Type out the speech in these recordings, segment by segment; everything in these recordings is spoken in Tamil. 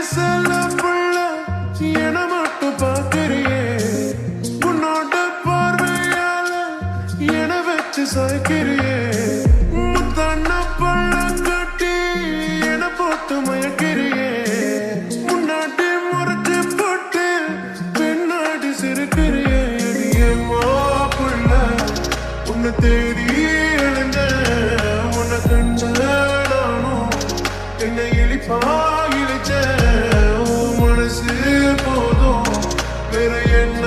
செல்ல புள்ள என மட்டும் பார்க்கிறியே உன்னோட பார்வையால என வச்சு சாய்க்கிறியே முத்தண்ண பள்ள கட்டி என போட்டு மயக்கிறியே முன்னாடி முறைச்சு போட்டு பின்னாடி சிரிக்கிறியே புள்ள உன்னை தேடி எழுந்த உன்னை கண்ட நானும் என்னை இழிப்பா இழிச்ச மனசு போதும் வேற என்ன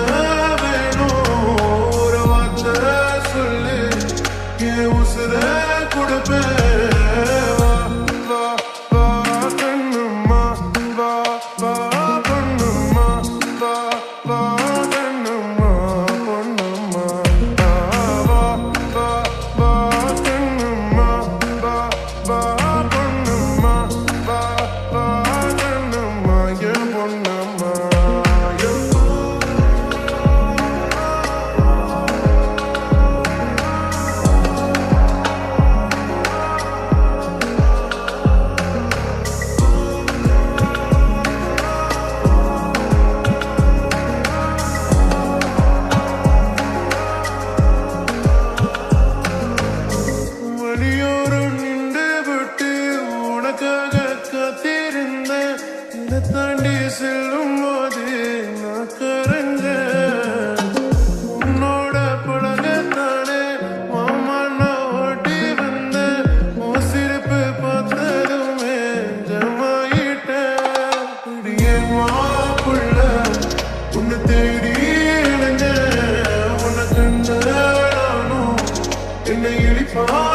வேணும் ஒரு வார்த்தை சொல்லு என் உசுர கொடுப்பேன் தாண்டி செல்லும் போது நான் கரைஞ்சேன் உன்னோட பழகத்தானே மாமா நான் ஓட்டி வந்தேன் உன் சிரிப்பு பார்த்ததுமே ஜமாயிட்டேன் புள்ள உன்னை தேடி இளைஞ்சேன் உன்னை கண்ட நானும் என்னை இழிப்பா